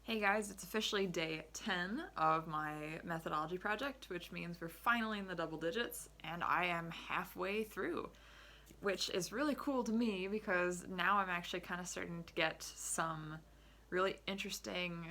Hey guys, it's officially day 10 of my methodology project, which means we're finally in the double digits, and I am halfway through, which is really cool to me because now I'm actually kind of starting to get some really interesting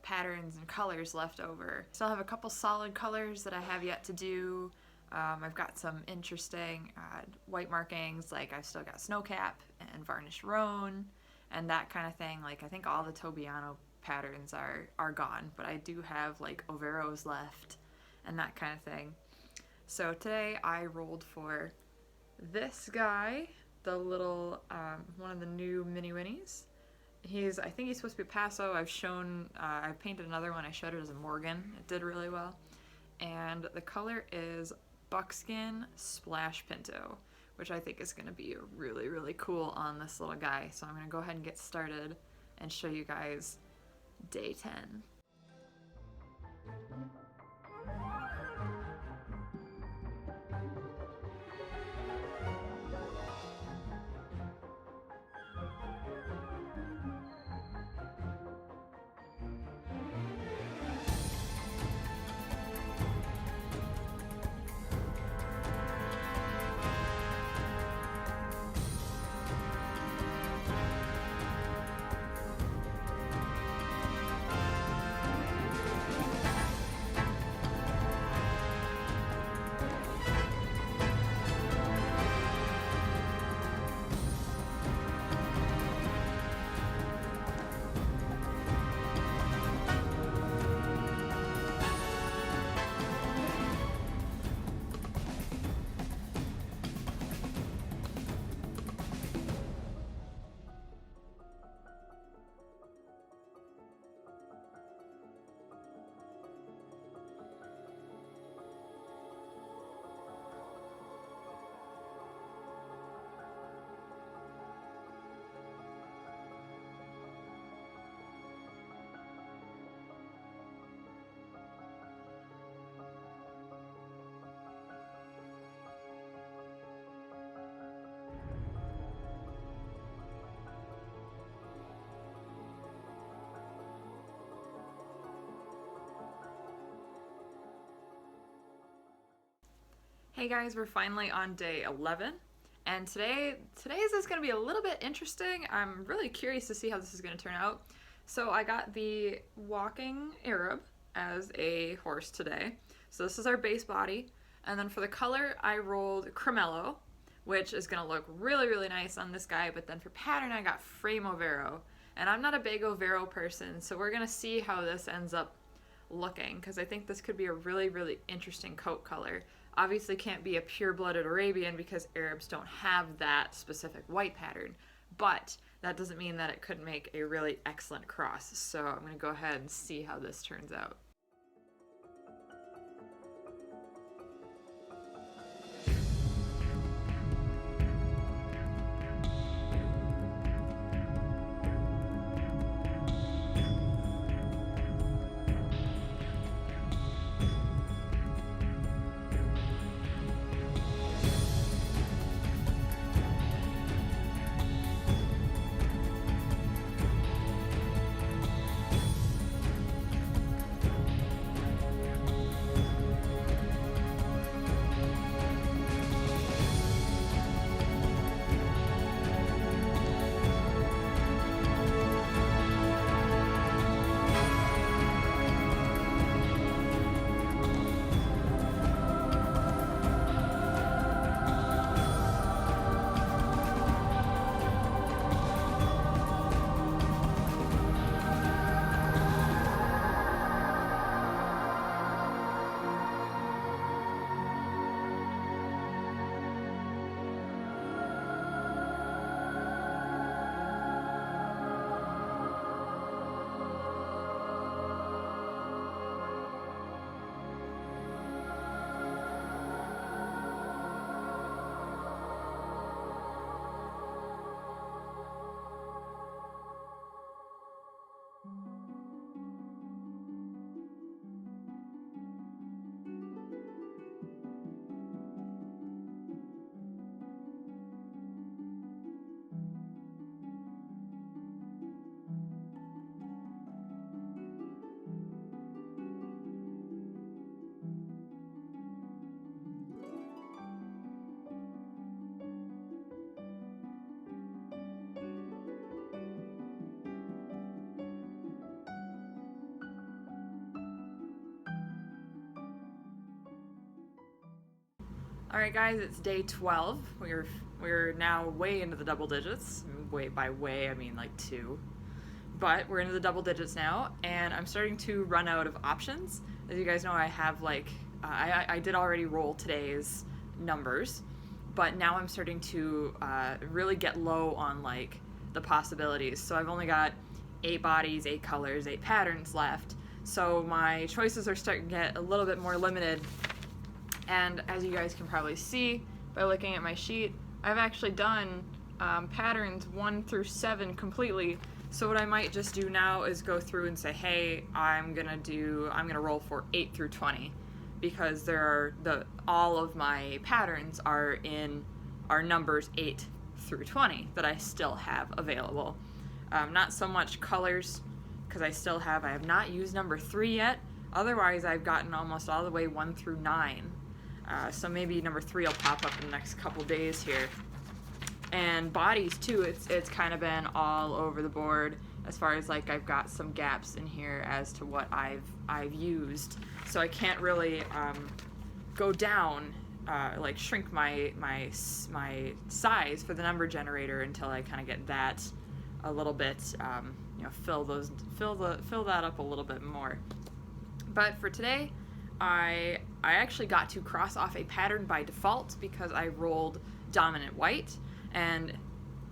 patterns and colors left over. Still have a couple solid colors that I have yet to do. I've got some interesting white markings, like I've still got Snowcap and Varnish Roan and that kind of thing. Like I think all the Tobiano patterns are gone, but I do have like Overos left and that kind of thing. So today I rolled for this guy, the little one of the new mini winnies. I think he's supposed to be Paso. I painted another one. I showed it as a Morgan. It did really well. And the color is Buckskin Splash Pinto, which I think is going to be really, really cool on this little guy. So I'm going to go ahead and get started and show you guys day 10. Hey guys, we're finally on day 11, and today's is going to be a little bit interesting. I'm really curious to see how this is going to turn out. So I got the walking Arab as a horse today. So this is our base body, and then for the color I rolled Cremello, which is going to look really, really nice on this guy. But then for pattern I got Frame Overo, and I'm not a big Overo person, so we're going to see how this ends up looking, because I think this could be a really, really interesting coat color. Obviously can't be a pure-blooded Arabian because Arabs don't have that specific white pattern, but that doesn't mean that it couldn't make a really excellent cross. So I'm going to go ahead and see how this turns out. All right, guys, it's day 12. We're now way into the double digits. Way by way, I mean like 2. But we're into the double digits now, and I'm starting to run out of options. As you guys know, I have I did already roll today's numbers, but now I'm starting to really get low on like the possibilities. So I've only got 8 bodies, 8 colors, 8 patterns left. So my choices are starting to get a little bit more limited. And as you guys can probably see by looking at my sheet, I've actually done patterns 1 through 7 completely. So what I might just do now is go through and say, hey, I'm gonna roll for 8 through 20, because all of my patterns are numbers 8 through 20 that I still have available. Not so much colors, because I have not used number 3 yet. Otherwise, I've gotten almost all the way 1 through 9. So maybe number 3 will pop up in the next couple days here. And bodies too, it's kind of been all over the board as far as like I've got some gaps in here as to what I've used. So I can't really go down, like shrink my size for the number generator until I kind of get that a little bit, fill that up a little bit more. But for today, I actually got to cross off a pattern by default because I rolled dominant white, and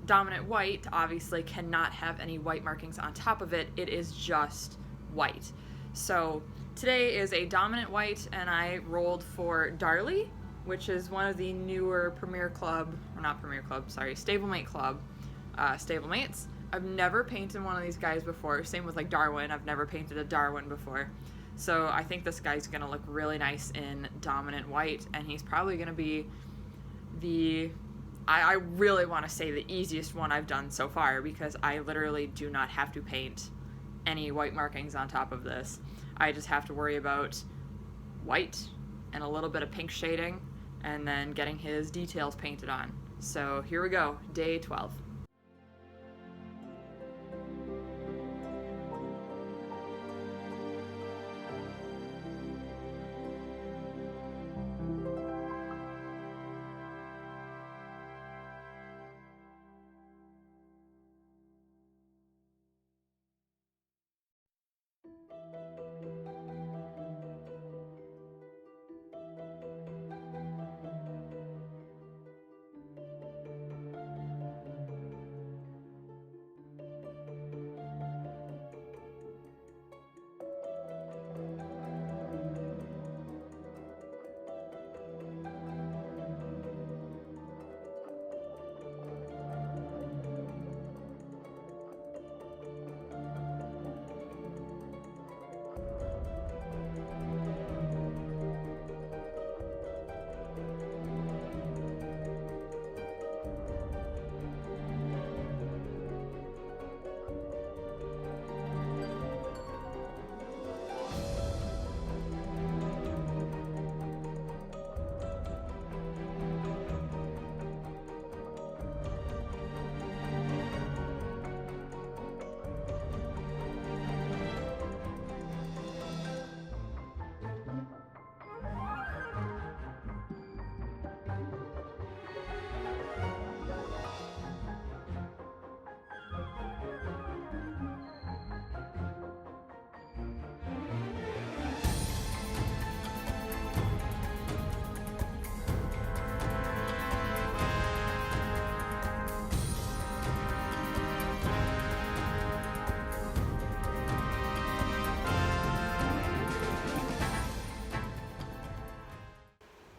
dominant white obviously cannot have any white markings on top of it. It is just white. So today is a dominant white, and I rolled for Darley, which is one of the newer Stablemate Club stablemates. I've never painted one of these guys before. Same with like Darwin. I've never painted a Darwin before. So I think this guy's going to look really nice in dominant white, and he's probably going to be I really want to say the easiest one I've done so far, because I literally do not have to paint any white markings on top of this. I just have to worry about white and a little bit of pink shading, and then getting his details painted on. So here we go, day 12.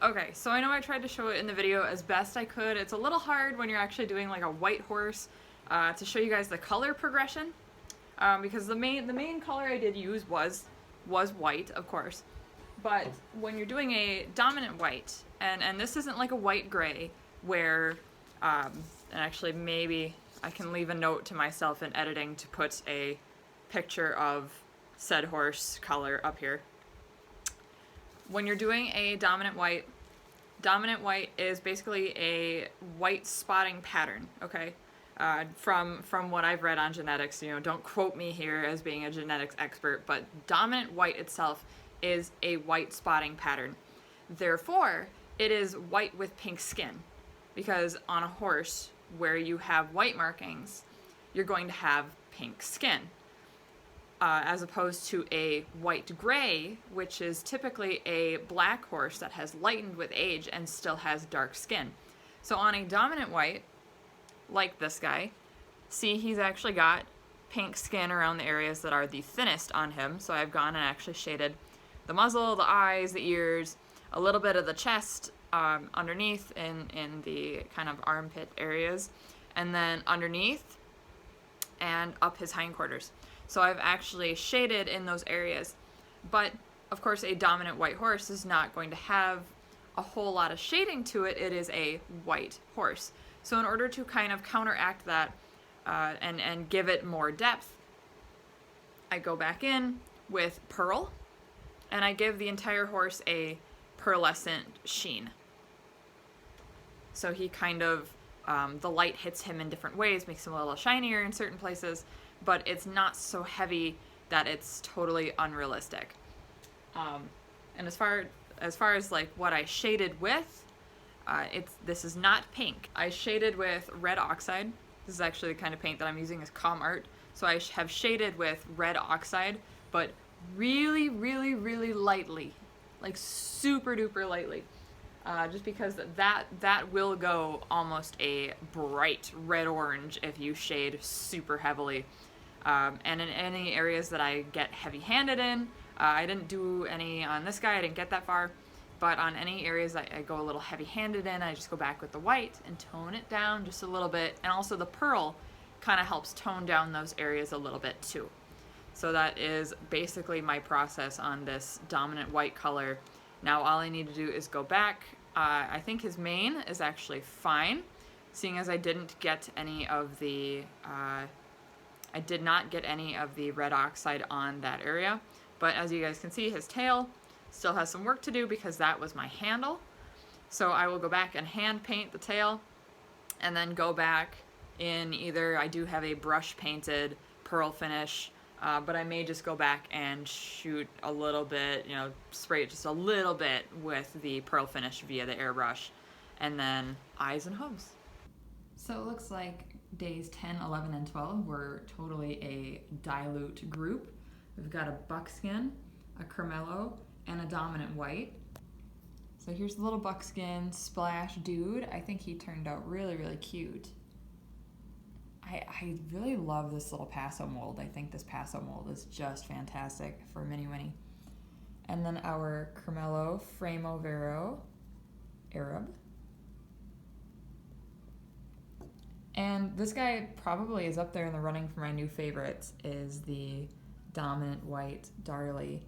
Okay, so I know I tried to show it in the video as best I could. It's a little hard when you're actually doing like a white horse to show you guys the color progression, because the main color I did use was white, of course. But when you're doing a dominant white, and this isn't like a white gray where, and actually maybe I can leave a note to myself in editing to put a picture of said horse color up here. When you're doing a dominant white is basically a white spotting pattern, okay? From what I've read on genetics, don't quote me here as being a genetics expert, but dominant white itself is a white spotting pattern. Therefore, it is white with pink skin, because on a horse where you have white markings, you're going to have pink skin, as opposed to a white gray, which is typically a black horse that has lightened with age and still has dark skin. So on a dominant white, like this guy, see, he's actually got pink skin around the areas that are the thinnest on him. So I've gone and actually shaded the muzzle, the eyes, the ears, a little bit of the chest underneath in the kind of armpit areas, and then underneath and up his hindquarters. So I've actually shaded in those areas. But of course, a dominant white horse is not going to have a whole lot of shading to it. It is a white horse. So in order to kind of counteract that and give it more depth, I go back in with pearl, and I give the entire horse a pearlescent sheen. So he kind of, the light hits him in different ways, makes him a little shinier in certain places, but it's not so heavy that it's totally unrealistic. And as far as like what I shaded with, this is not pink. I shaded with red oxide. This is actually the kind of paint that I'm using as Com Art. So I have shaded with red oxide, but really, really, really lightly, like super duper lightly. Just because that will go almost a bright red-orange if you shade super heavily. And in any areas that I get heavy-handed in, I didn't do any on this guy, I didn't get that far, but on any areas that I go a little heavy-handed in, I just go back with the white and tone it down just a little bit, and also the pearl kind of helps tone down those areas a little bit too. So that is basically my process on this dominant white color. Now all I need to do is go back. I think his mane is actually fine, seeing as I didn't get any of the, I did not get any of the red oxide on that area. But as you guys can see, his tail still has some work to do because that was my handle. So I will go back and hand paint the tail, and then go back in either, I do have a brush painted pearl finish, but I may just go back and shoot a little bit, you know, spray it just a little bit with the pearl finish via the airbrush, and then eyes and hooves. So it looks like days 10, 11, and 12 were totally a dilute group. We've got a buckskin, a cremello, and a dominant white. So here's the little buckskin splash dude. I think he turned out really, really cute. I really love this little Paso mold. I think this Paso mold is just fantastic for Mini Winnie. And then our Cremello Framo Vero Arab. And this guy probably is up there in the running for my new favorites, is the dominant white Darley.